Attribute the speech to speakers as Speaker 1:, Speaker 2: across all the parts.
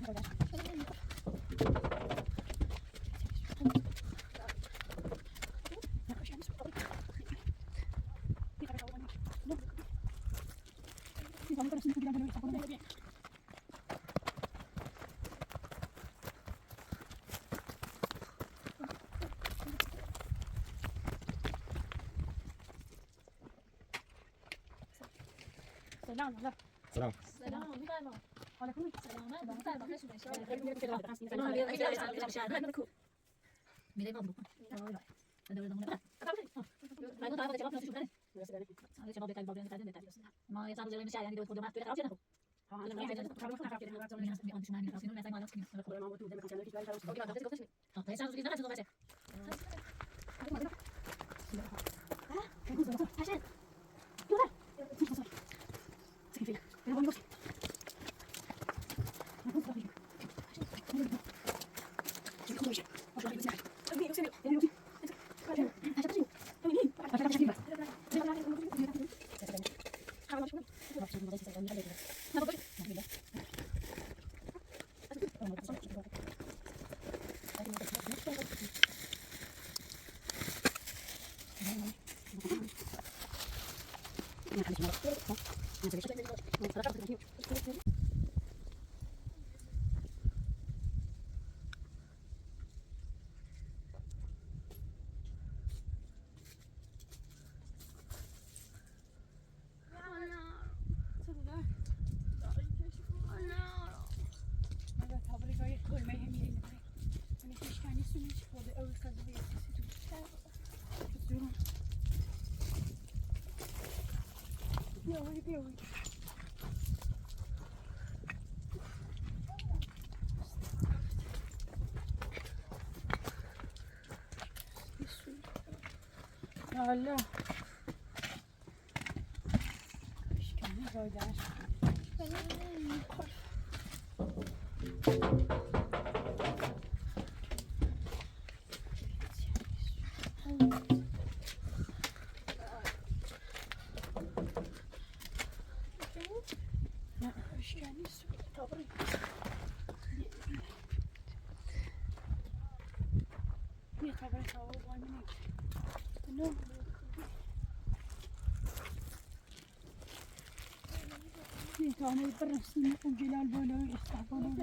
Speaker 1: Selam.
Speaker 2: Selam.
Speaker 1: Selam. Aleyküm selam. Hala. İşkence böyle. أنا يبرسني وجلال بولو يستحضرون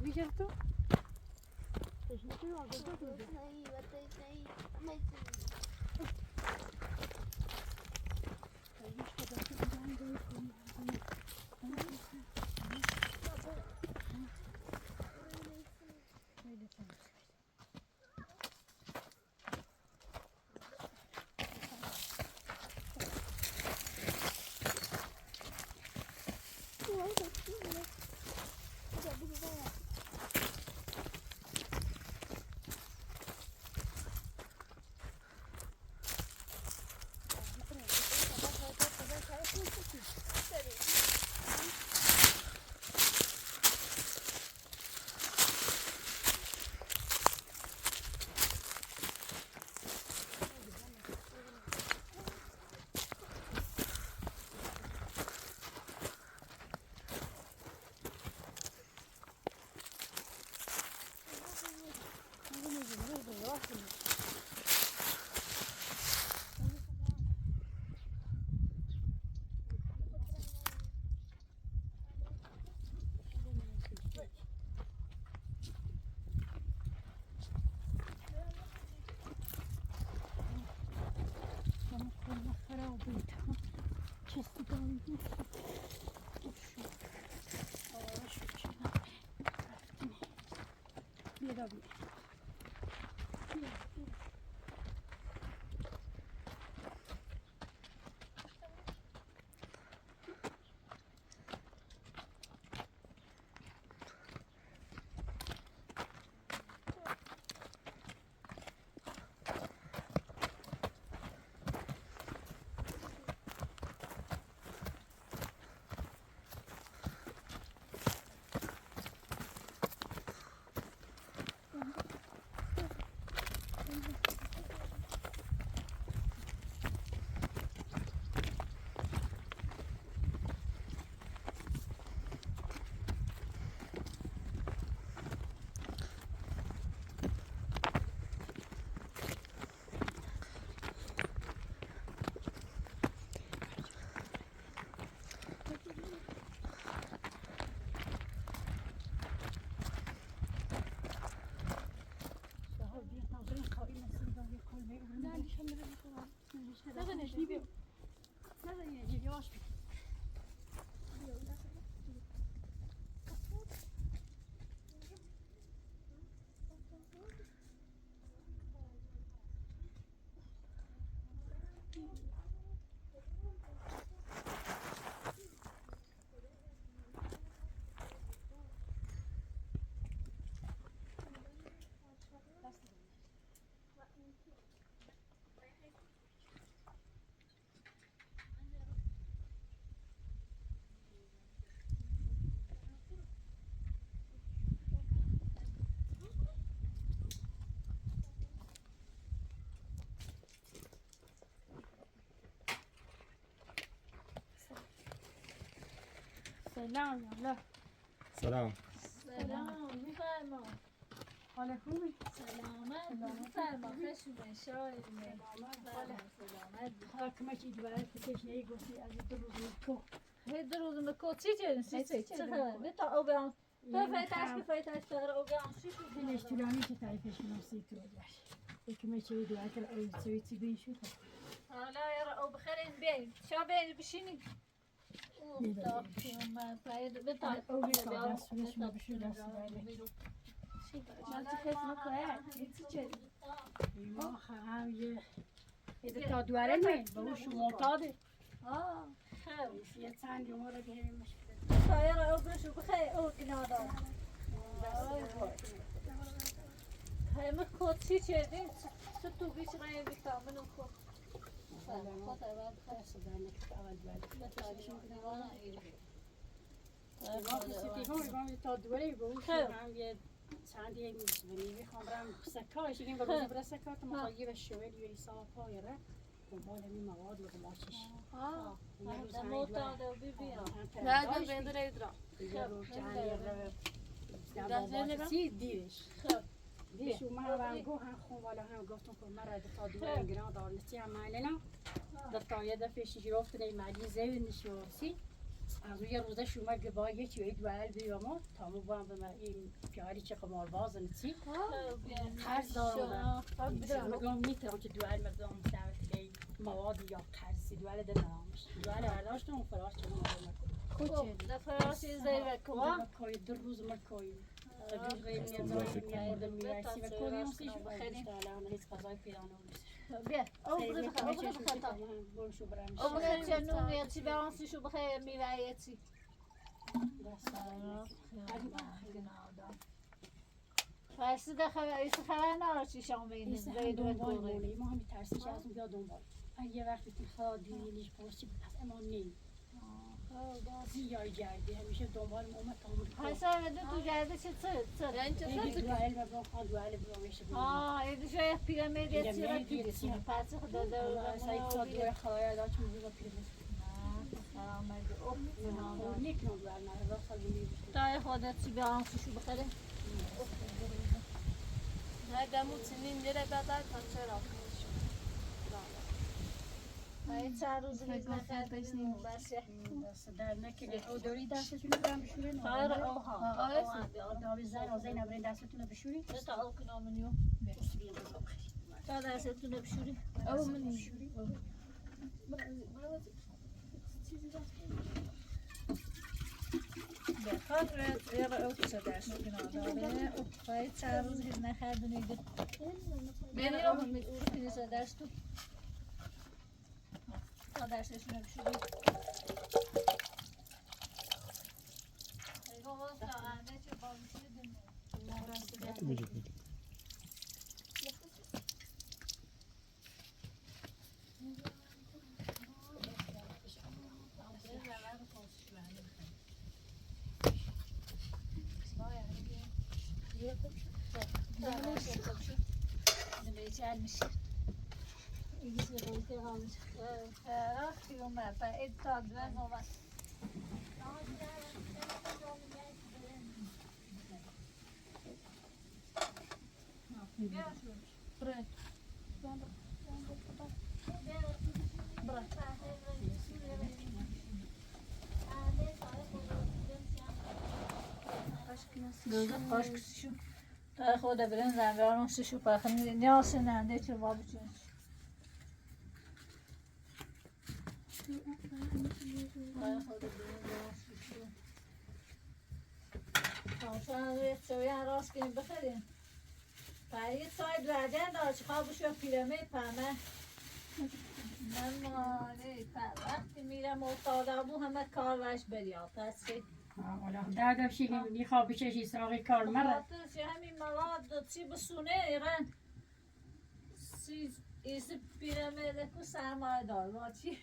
Speaker 1: Viděl Takže to jo, to نشنی بیا نزن یه جیب یواش بیا سلام یالا
Speaker 2: سلام.
Speaker 3: سلام میفرما.
Speaker 1: حال خوبی؟
Speaker 3: سلامت میفرما. خشونه شایمه. سلامت.
Speaker 1: حاکمه چی دوباره کتش گفتی از دو روز تو
Speaker 3: هی روز مکوچی چه خبر؟ نه تا اوگان. تو فایتاش داره اوگان.
Speaker 1: دلش طولانی که تعریفش ناسی تو باش حکمه چی دوباره که سویتی بیشو
Speaker 3: حالا یارا او بخیرین بیاین. شما بیاین بشینید. تا اومد باید بتا.
Speaker 1: او یک دست روش ما بشو دست
Speaker 3: شانتی خیلی مکوه. چی چه؟
Speaker 1: ما هم یه تا دواره نمی با او شما تاده خیلی یه چند ما رو گیریم
Speaker 3: تا یارا او برشو بخیر او گنادار. همه کوچی چردیم. تو بیش رای بیکام منو کو. خود اول
Speaker 1: دست دارم که اول دواره
Speaker 3: بتاریشون کنم
Speaker 1: تا دوره با او هم یه چند یک میزونی میخوام برم سکاش این بگذار برای سکات مخالی و شویل یه حساب پایره دنبال این مواد و قماشش
Speaker 3: موتا دو ببینم
Speaker 4: نه دو بندر ایدرا
Speaker 1: یه روز چند دیرش دیش و من هم گو هم خون والا هم گفتم که مرا تا دوره گران دارنسی هم مالینا تا یه دفعه شیشی رفت نی مالی زیل نشورسی از روی روزه شما گبا یکی وید وال بیامو تا مو بام به این پیاری که قمار باز نتی قرض دارم میگم میتونم که دوال مردم مستعد که مواد یا قرضی دوال دنامش دوال برداشتم و فراش چون
Speaker 3: خود چه فراشی زیر کوا
Speaker 1: کوی دو روز مکوی دو غیر نیازی میاد میارسی و کوی نمیشه بخریم الان هیچ قضایی پیدا نمیشه
Speaker 3: بیا او بخیر خطا او بخیر چه نونی چی برانسی شو بخیر میوه چی فرسی ده خبر ایست خبر نارچی شام بینید زید و کوری
Speaker 1: ما هم ترسی که از اون بیا دنبال یه وقتی که خدا دیدیش پرسی پس اما نیم زیای جردی همیشه دنبال اومد تا اون
Speaker 3: حساب بده تو جرده چه
Speaker 4: یعنی چه سرت
Speaker 1: دوال و خان دوال بروش
Speaker 3: ایدو شاید پیرامید یه چیزی پیرسی پس خدا داره
Speaker 1: سعی تا دوال خدایا داشت موضوع پیرسی یک نوع دوال نه راست میگی
Speaker 3: تا خودت چی برانسی شو بخره
Speaker 4: نه دمو سنین میره بعد تا چرا
Speaker 3: ای چند روز ریز نکردش نیم باشه
Speaker 1: دست در نکنه او دوری دستتون رو برم بشورین
Speaker 3: خیر اوها
Speaker 1: داوی زن و زین برین دستتون رو بشورین
Speaker 3: تا او کنم منیو تا دستتون رو بشوری
Speaker 4: او منی
Speaker 3: بخاطر یه او چه دست کنم داره ای چند روز ریز نکردنید
Speaker 4: بینی رو هم
Speaker 3: میز دست تو تا دستشون رو بشوری ای بابا تا همه چه با میشه gelmiş. İkisi birlikte kalmış. Diyorum ben et tadı ben o var. Bırak. Bırak. Aşk şu. تا خود برن زنبارم شو پخنی نیاز ننده چه وابچون شما شویه راست کنیم بخریم برای ساید رجن داشت خوابش رو پیرمه پمه من مانه وقتی میرم افتادم همه کار وش بریا پس
Speaker 1: حالا دادم شیلی خوابش چی ساقی کار مرا
Speaker 3: خاطرش همین مواد چی بسونه ایران ایسی پیرمه دکو سرمایه دار با چی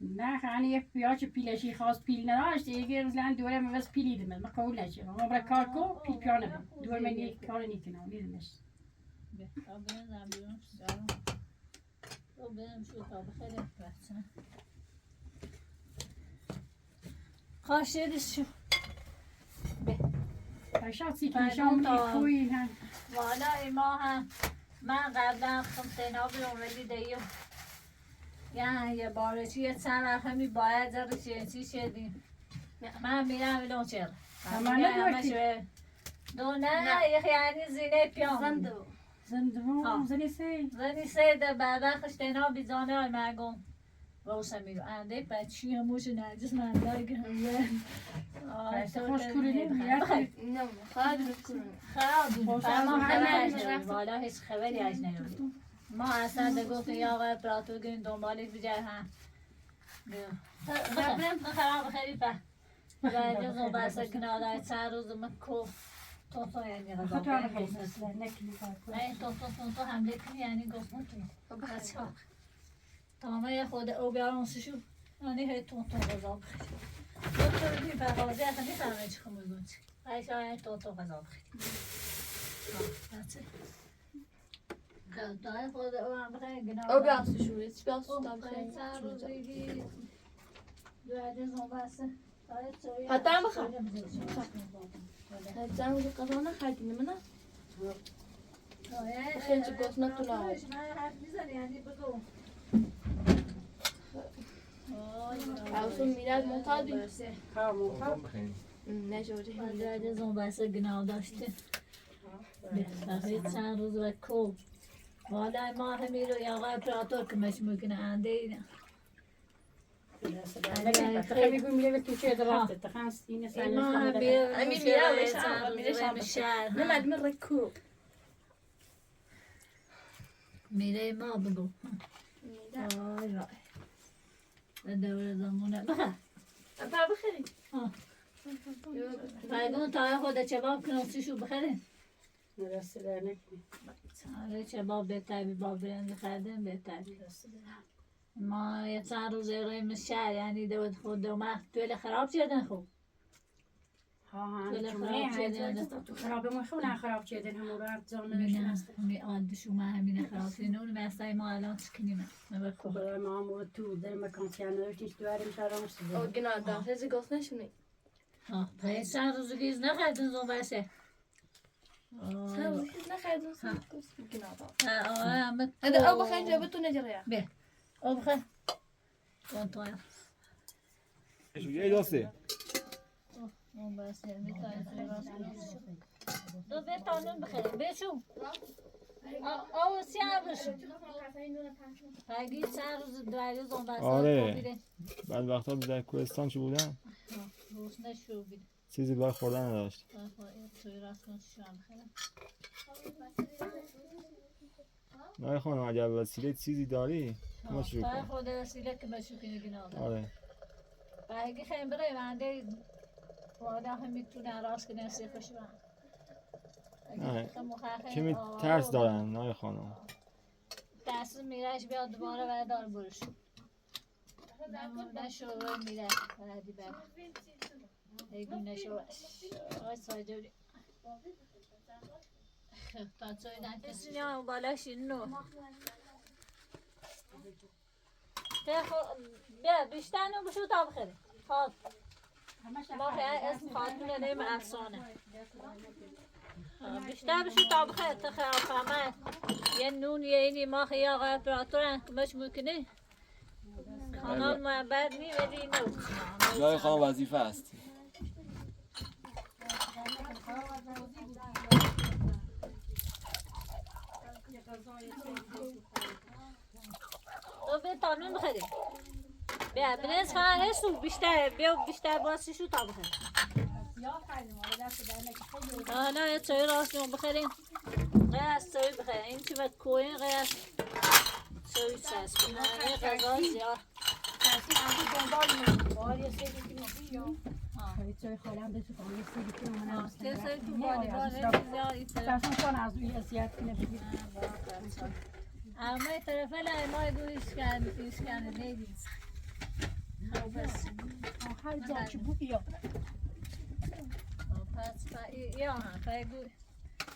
Speaker 1: نه خانه یک پیاچ پیلشی خواست پیل نداشت یه روز لند دوره من بس پیلیدم من قبول نشه ما برای کار کو پیل پیانه دور من یک کار نیکنم نیدمش
Speaker 3: برم بیرون تو برم شو تا بخیرم بچه خواهشیدش شو
Speaker 1: شخصی که شما میخوین هم
Speaker 3: والا ما هم من قبلا خمسینا بیرون ولی دیم یه بارشی یه چند وقت همی باید زر چیزی شدیم من میرم ایلون چل دو نه یعنی زینه پیام زنی سه ده بعدا خشتینا بیزانه های مگم روشن میرو انده بچی هموش نرجس من داگم
Speaker 1: خوش کنید
Speaker 4: نه خواهد رو کنید
Speaker 3: خراب ما همه والا هیچ خبری از نمیدیم ما اصلا ده گفتیم یا آقای پراتو گرین دنبالش بجای هم خراب بخیری په بعد زو بس کنار چند روز مکو تو یعنی غذا نه تو حمله کنی یعنی گفتم تو تمامه خود او بیارم سشو یعنی هی تو غذا بخیر دکتر بی بغازی اصلا نیفهمه چی خمول گونچی ایشا یعنی تو غذا بخیر دای خود او هم بخیر گناه
Speaker 4: او بیارم سشو هیچ بیارم سشو تا بخیر
Speaker 3: چند روز دیگی دویده زن بسته
Speaker 4: حتی هم بخوام زن روز قضا نخردیم منه خیلی چه گفت نتونه
Speaker 3: من حرف میزنی یعنی بگو
Speaker 4: اوسون میرد معتادی
Speaker 1: ها موفق
Speaker 4: نجوری
Speaker 3: دویده زن بسته گناه داشته بخیر چند روز و کو والا ما همی رو یا آقای پراتور که مش ممکنه انده اینه
Speaker 1: تخیلی گویم لیوه تو چه درافته تخانست اینه سنگه
Speaker 3: ما هم میره شهر
Speaker 4: نه مدمه رکو
Speaker 3: میره ما بگو آی وای دوره زمونه بخیر
Speaker 4: با بخیری
Speaker 3: فرگون تای خود چباب کنستیشو بخیرین
Speaker 1: نرسه در نکنی
Speaker 3: آره چباب بهتر بی باب برنج خردن بهتر ما یه چند روز روی شهر یعنی دوید خود دو ماه تویل خراب شدن خوب
Speaker 1: ها هم تو خرابه ما خونه خراب شدن همون رو عرض زانه نشنسته
Speaker 3: می آدشو ما همین خراب شدن اون مسای ما الان چکنیم
Speaker 1: خب ما هم رو تو در مکان سیان نداشتیش دواریم شرام
Speaker 4: او
Speaker 1: شده
Speaker 4: گناه دارم هزی گفت نشونی
Speaker 3: پای چند روز گیز نخردن زون بسه
Speaker 4: نخردون سن گناه دارم
Speaker 3: همه
Speaker 4: هده او بخیر جا بتون نجریا
Speaker 3: او بخیر کنتوی
Speaker 2: یه داسته
Speaker 3: اون بسه میتونی توی راست دو بتانون بخیریم بشو او سیاه بشو پایگی چند روز دواری زون بسه
Speaker 2: آره بعد وقتا در کوهستان چی بودم
Speaker 3: روز نشو بیده
Speaker 2: چیزی برای خوردن نداشت
Speaker 3: توی راست کنشو هم بخیریم
Speaker 2: نه خانم اگر وسیله چیزی داری ما شروع
Speaker 3: برای
Speaker 2: کن
Speaker 3: خود وسیله که بشو کنی گناه دارم
Speaker 2: آره
Speaker 3: برای خیلی برای منده وادا هم میتونه راست کنه سیخش من
Speaker 2: نه کمی ترس دارن نه خانم
Speaker 3: دست میرهش بیاد دوباره بردار برش نشو روی میره بعدی بر ایگون نشو آی سایجوری تا چای دنتسی نیا بالاش اینو بیا بیشتر نو بشو تا بخیره خب ما خیلی اسم خاتون نیم افسانه بیشتر بشو تا بخیر تا خیلی آفامه یه نون یه اینی ما خیلی آقای اپراتورن که مش ممکنه خانال محبت نی ولی اینو
Speaker 5: جای خانم وظیفه است
Speaker 3: تو تو به تانون بخری بیا برنج خواهر هستو بیشتر باسی شو تا بخری
Speaker 1: زیاد خریدیم حالا دست در نکه
Speaker 3: حالا یه چای راستون بخریم غیر از چای بخریم این چی باید کوین غیر از چای چسبیم همه غذا زیاد
Speaker 1: ترسیم همه دنبال می‌کنیم بار یه سری که می‌گیم چای خالم به تو کنم یه سری که من
Speaker 3: که سری تو باری زیاد این طرف
Speaker 1: ترسیم کن از روی اذیت کنه بگیر
Speaker 3: اما این طرف ما گویش کنه نیدید بس
Speaker 1: هر جا که بود یا
Speaker 3: پس یا هم گوی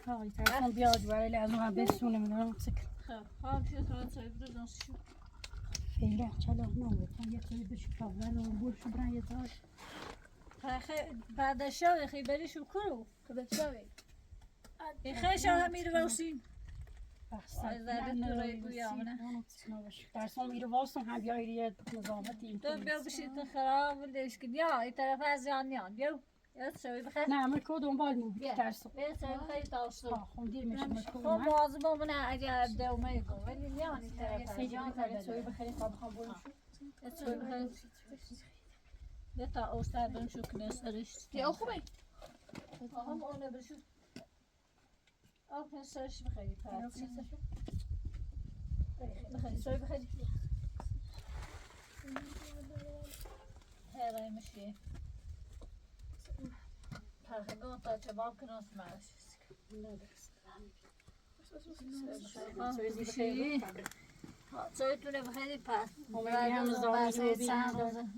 Speaker 1: های ترسیم بیاد برای از اون بسونه میدونم سکر
Speaker 3: خب چه تو چای بردن شو
Speaker 1: فعلا چلا نمی‌کنم یه چیزی بشه کاملا اون برش برای تا
Speaker 3: بعد شو خیلی شو کرو
Speaker 4: تو به چاوی
Speaker 3: این خیلی شو هم میره واسین
Speaker 1: زده تو رای گویا نه ترسیم میره واسه هم بیای یه نظامتی
Speaker 3: تو بیا بشید خراب ولش کن یا این طرف از یانیان بیا یا چای بخیر
Speaker 1: نه من کو دنبال می‌کنم ترسیم
Speaker 3: بیا چای خیلی تاوسو
Speaker 1: خب دیر میشه من
Speaker 3: خب مواظب بمونه اگر دومه کو ولی نه این طرف
Speaker 1: یه جان زده چای بخیر تا بخوام برم
Speaker 3: چای بخیر ده تا اوستر برم شو کنه سرش
Speaker 4: یا خوبه
Speaker 3: هم اونه برشو کنه سرش بخیری پرد بخیری چای بخیری هرای مشی پرخگاه تا چباب کنه سمارش چای تونه بخیری پس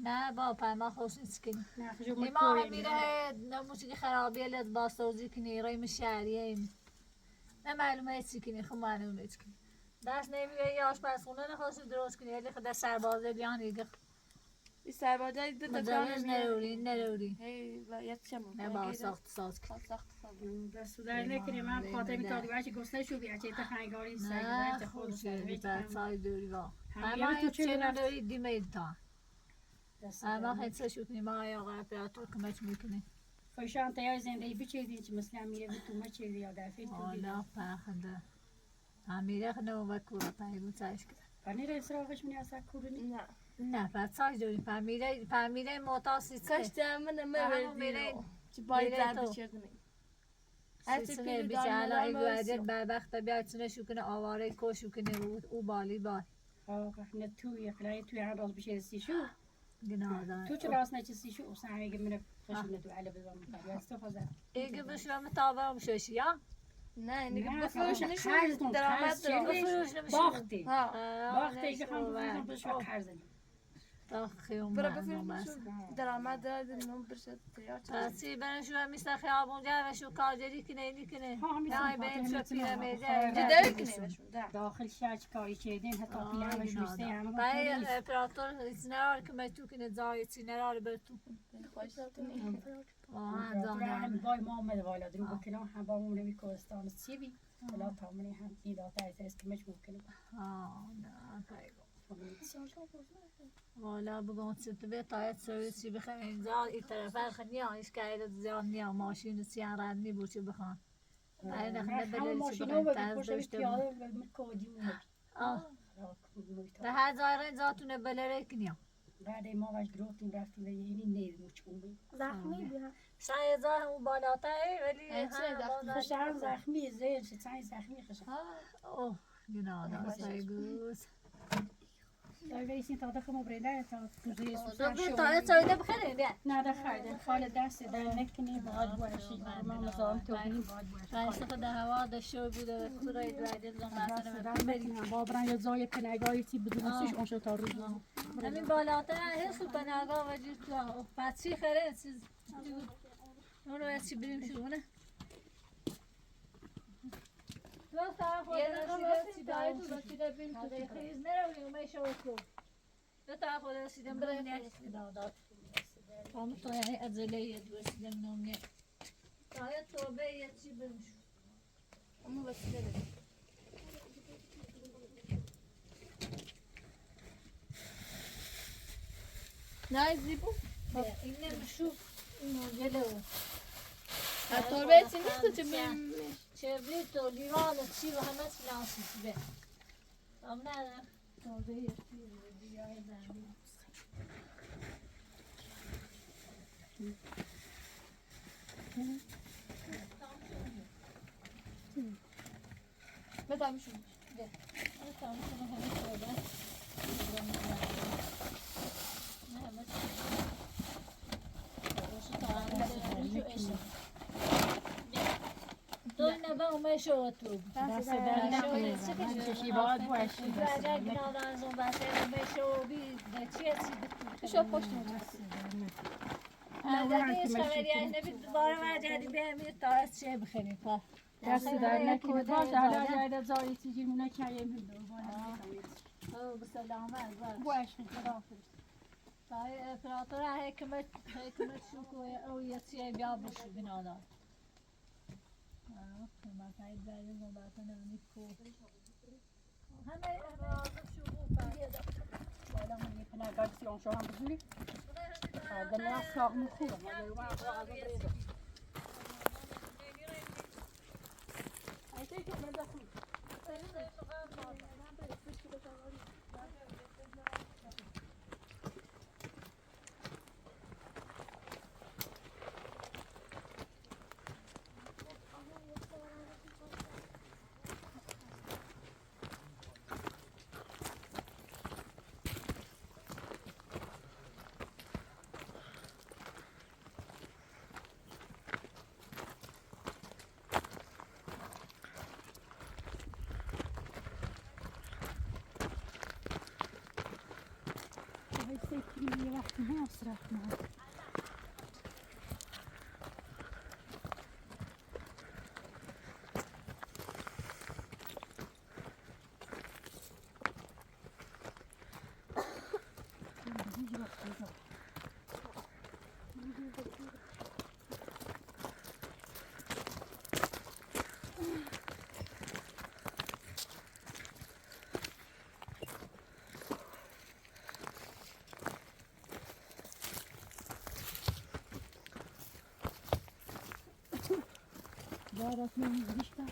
Speaker 3: نه با پایما خوشی سکنی ایما هم میره نموشی که خرابیه لد باستوزی کنی رای مشاریه نه معلومه چی کنی خب معلومه چی کنی دست نمیگه یا آشپزخونه نخواستی درست کنی ولی خود سربازه بیان دیگه
Speaker 4: این سربازه دو تا
Speaker 3: مجوز نروری
Speaker 4: هی باید چمون
Speaker 3: نه با ساخت ساز کنی
Speaker 1: دست در نکنی من خاطر میتادی بچه گسته شو بیا چه تخنگاری
Speaker 3: نه
Speaker 1: سگ خود
Speaker 3: خوشی بعد سای دوری با
Speaker 1: همه
Speaker 3: اما
Speaker 1: تو چه
Speaker 3: چه
Speaker 1: رفت
Speaker 3: دوری دیمه تا اما خیلی شو کنی ما یا اپراتور کمک میکنی
Speaker 1: فشان تیار زندگی بچیدی چه مثلا میره به تو ما چه یا در فکر تو
Speaker 3: حالا پخنده همیره خنده و کورا پایگو چایش کرد
Speaker 1: پنیر اسراغش منی اصلا کورونی
Speaker 3: نه پس چایش دوری پمیره موتاسی
Speaker 4: کاش دامن
Speaker 3: میره
Speaker 4: چی باید زرد چه کنی
Speaker 3: سیسنه بیچه الان ایگو ادیر بدبخت بیاید سنه شو کنه آواره کوشو کنه او بالی بال
Speaker 1: نه توی خلای توی هر راز بشه سیشو
Speaker 3: گناه داره
Speaker 1: تو چه راست نه چه سیشو و سعی من فشونه تو علی بزن می‌کنی استفاده
Speaker 3: ایگو بشم تابم شوشی یا
Speaker 4: نه نگه بفروش نشون درآمد
Speaker 1: درآمد باختی باختی که هم بفروشم بشه خرزنی
Speaker 3: تا خیام
Speaker 4: برا
Speaker 3: مردم
Speaker 4: بفروش
Speaker 3: بس
Speaker 4: درآمد داره نم برشت تیار
Speaker 3: پسی برنشو مثل خیابون جا و شو کارجری کنه کنه
Speaker 1: ها همیشه
Speaker 3: نه بین شو پیرمیده
Speaker 4: جدایی کنه
Speaker 1: داخل شهر کاری کردیم حتی پیلمش میسته همه
Speaker 3: باید اپراتور سینرار که تو کنه زای سینرار بر تو آه
Speaker 1: هم بای ما آمده والا درو بکنه هم با اون روی کوهستان سیبی ولا تامنی هم ایدا تایز که مش ممکنه
Speaker 3: نه پیگو والا بگم ست به تایید سرویسی بخوام اینجا این طرف خنیا ایش که زیاد نیا ماشین سیارت نی بوچه بخوام ای نخنه بلل چی بخوام تاز داشته ده هزار اینجا تونه بلل کنیا
Speaker 1: بعد ما واش گروتیم رفتیم و یعنی نیز مچومی
Speaker 4: زخمی بیا
Speaker 3: شاید زار هم بالاتره ولی
Speaker 1: خشم زخمی زیر شتای زخمی خشم
Speaker 3: اوه گناه دار پیگوز
Speaker 1: ویسین تا دخم برنده تا توزیع
Speaker 3: دوباره تایید سایده بخیریم بیا
Speaker 1: نه دخل خال دست در نکنی باید باشی ما مزاحم تو بینیم باید باشی
Speaker 3: فلسفه ده هوا ده شو بوده کورای دویده زن مثلا
Speaker 1: بریم با برای یه زای پناهگاهی تی بدونستش اون شو تا روز
Speaker 3: همین بالاتر هست و پناهگاه وجود تو بچی خیره چیز اون رو از چی بریم شونه تو سر خود رسیده چی داری تو رسیده بریم تو خیز نروی اومه شو کو تو تا خود رسیدم برای نیستی داداد همون تو یعنی ازله یه دو رسیدم نومیه تا یه توبه یه چی بریم شو
Speaker 4: اما وسیله بریم نه زیبو
Speaker 3: اینه بشو اینو جلو
Speaker 4: تربیت نیست تو چه
Speaker 3: چه بیت و لیوان و چی و همه چی لانسی به هم نه تازه یکی دیگه زمین
Speaker 4: بذار میشون
Speaker 3: تمام کنه همه شده نه همه تو نبا اومه شو تو
Speaker 1: دست در نکنه چشی باید باشی دست
Speaker 3: اگر گناه از اون بسه اومه شو بی چیه چی
Speaker 4: شو پشت
Speaker 3: مددی خبری ای نبی دوباره مجدی بیامید تا از چه بخیریم پا
Speaker 1: دست در نکنه باش در در زایی چیزی مونه که یه میدون
Speaker 3: او بسلامت باش
Speaker 1: باش خدا
Speaker 3: تای اپراتور حکمت شو که او یه چیه بیا بشو بنادار ما کاری داریم و بعد نمی‌دونی کو همه اپراتور شو بود
Speaker 1: بالا من یه پناه سیان شو هم بزنی دنیا ساق مخوبه یه وقتی هم استراحت کنم دارت نمی‌گیش تا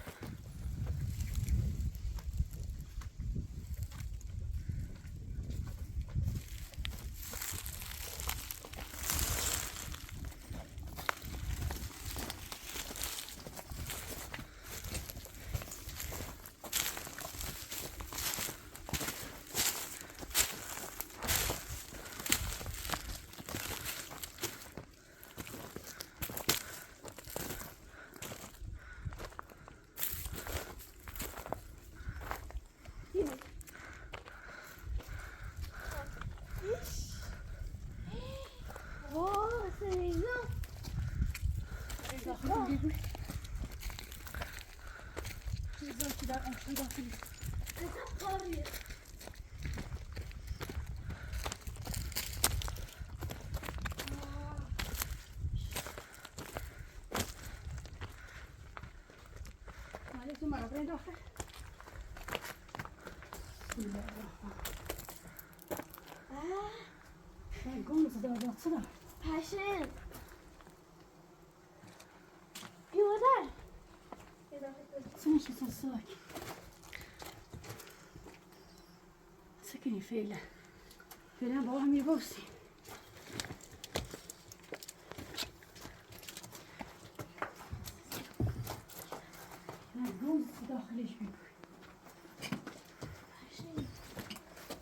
Speaker 1: تو مرا برای داخل گمز دادم صدا
Speaker 4: پشم بیادر
Speaker 1: سنش ساک سکنی فعلا با هم میبوسیم گمز داخلش بگو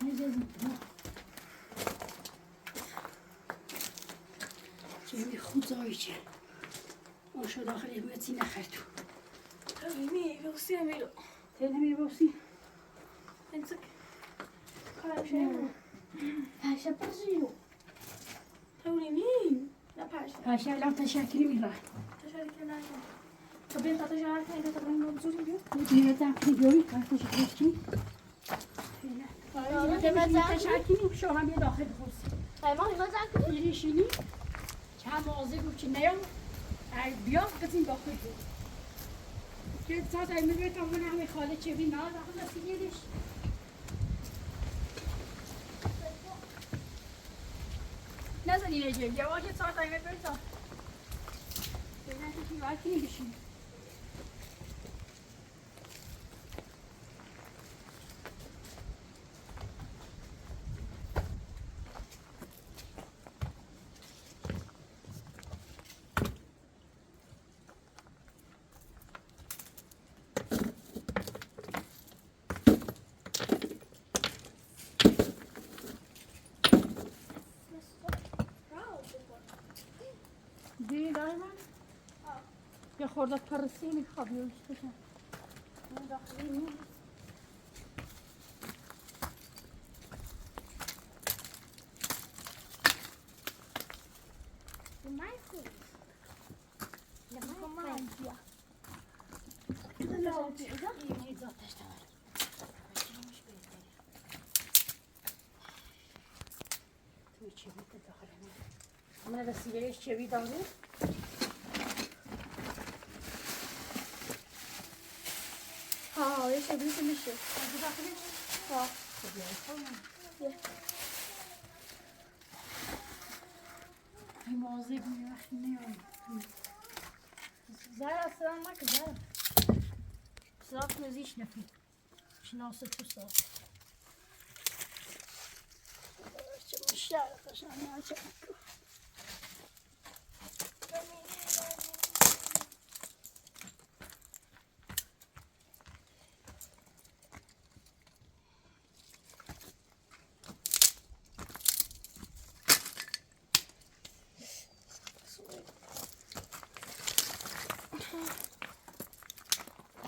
Speaker 1: نجازم جمعی خود زایچه اون شو داخلی بیتی نخر تو
Speaker 4: میبوسی امیرو
Speaker 1: تنه میبوسی
Speaker 4: انتك پشه پشیو تونی مين لا پشه
Speaker 1: پشه الان تشکری میرن
Speaker 4: تشارك لا طب انت تشارك هيدا طب ما بزوري بيو
Speaker 1: میتونی تاکلی بیاری کارتش پشتی تشکری شو هم یه داخل بوسی
Speaker 4: هاي ما هي زعك
Speaker 1: میریشینی چند موازه بود که نیام بیا بزین داخل بود که ساعت ایمه بیت همون همه خاله چه بی نه داخل نسیگیرش نزنی نجیم یه واجه ساعت ایمه بیت هم بزنی وقتی میبشیم یه خورده پرسی میخواب یه بشم اون داخلی نیست من وسیلهش چوی داری؟
Speaker 4: یه شبیه که میشه
Speaker 1: این موضوع بمی وقتی نیایی زر اصلا نکن زر صاف نزیش نفی شناسه تو صاف چه مشتر قشن ناچه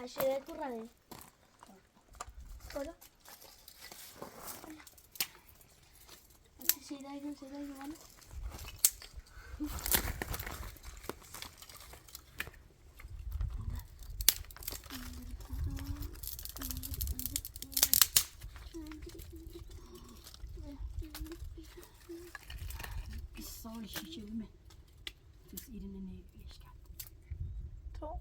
Speaker 4: Aşırı kurarım. Kola. Şeydaydım bana.
Speaker 1: Bir sağ şişirme. Siz irine ne ilişkin?
Speaker 4: Tamam.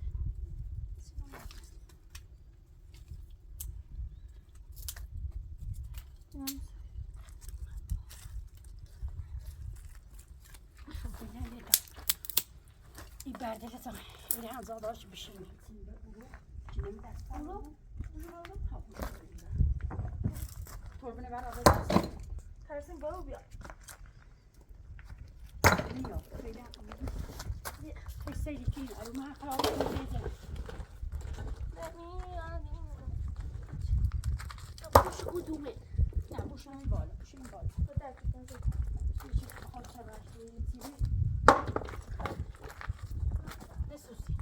Speaker 1: این بردل تا این هزاداش بشیم تربونه بر آقای
Speaker 4: Tersin bana bir.
Speaker 1: میاد خیلی سیلی که این ما خراب کنید
Speaker 4: Boş kudume.
Speaker 1: نه بوشون بالا بوشون بالا چیزی خاطر رشته تیری نسوسی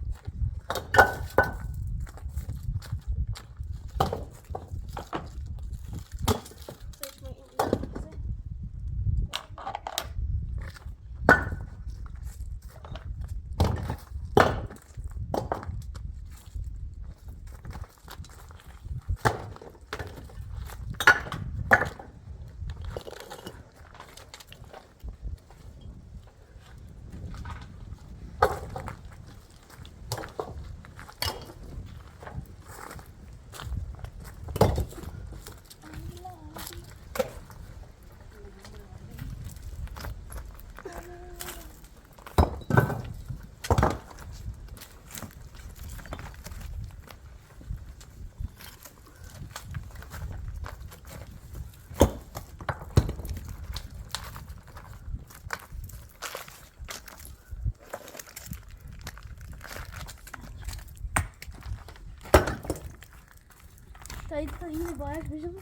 Speaker 4: Dayı yine bayağı güzel.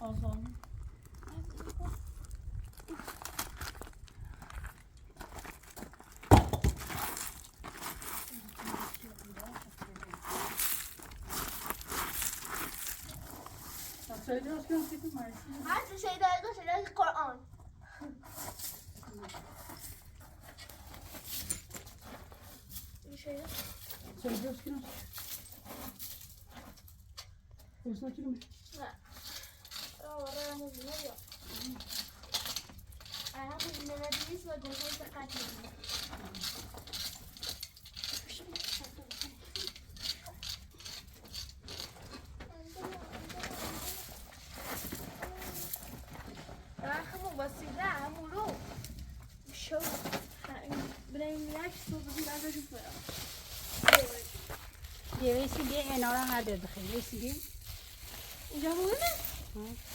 Speaker 1: آزان söylüyoruz ki nasıl var?
Speaker 4: Her şeyler Kur'an. Bir şey yok.
Speaker 1: Söylüyoruz ki nasıl? Gözüne çürümüş.
Speaker 4: Oraya mı yok. Ayağımın neredeyse ve gözüne dikkat edin. همون وسیله همونو شو برای میاش تو بدی ازش برام
Speaker 1: یه وسیله اینا رو هر دو بخیر وسیله
Speaker 4: اینجا همونه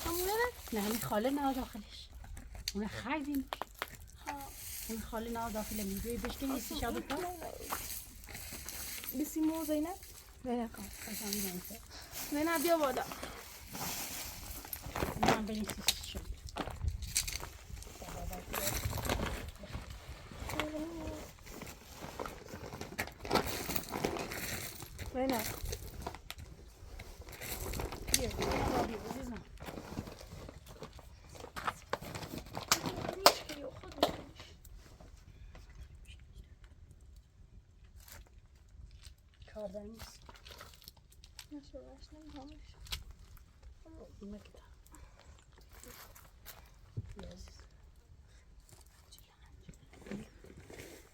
Speaker 4: همونه
Speaker 1: نه همین خاله نه داخلش اون خیلی اون خاله نه داخل میگوی بشکنی استشاده کن
Speaker 4: بسیمو زینب
Speaker 1: بله کن خواستم بیدیم
Speaker 4: زینب بیا بالا
Speaker 1: من بنیسیش شد
Speaker 4: نه
Speaker 1: بیا بیا عزیزم
Speaker 4: مشکلی و خود میکنیش
Speaker 1: کار در نیست
Speaker 4: نشورش نمیخوامش
Speaker 1: نکتا بیا عزیز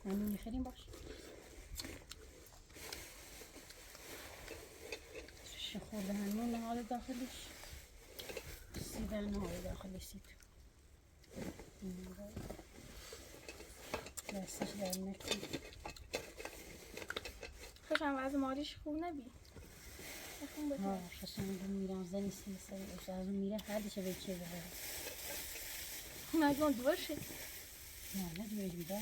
Speaker 1: همین میخریم باش خورده همون نهار داخلش سیدن نهار داخلش سید دستش در نکن
Speaker 4: خوشم از مالیش خوب نبی نخون بده
Speaker 1: ها خشم میرم زنی سی سری از اون میره هر دیشه به چه بره
Speaker 4: نگه اون دور شد
Speaker 1: نه دویش بیدار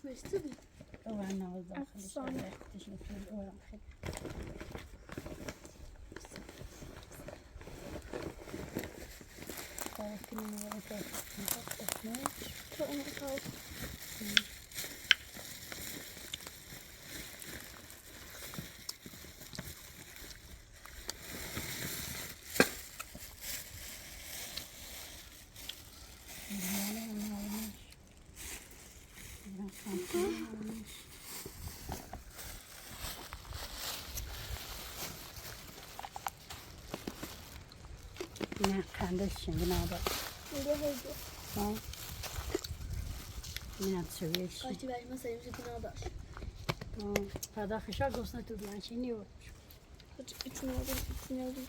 Speaker 4: اسمش چی بود؟
Speaker 1: او هم نهار داخلش
Speaker 4: افسانه.
Speaker 1: وقتش میتونی اورم خیلی خواهد کنیم نهار داخلش
Speaker 4: تو اون کار
Speaker 1: نه خندش شنگه نادر
Speaker 4: میگه هیدو
Speaker 1: ها نه سویش
Speaker 4: کاشتی برای ما سریمش کنه داشت
Speaker 1: پدا خشا گوسنه تو بیان چی نیو
Speaker 4: İçine aldım, içine aldım.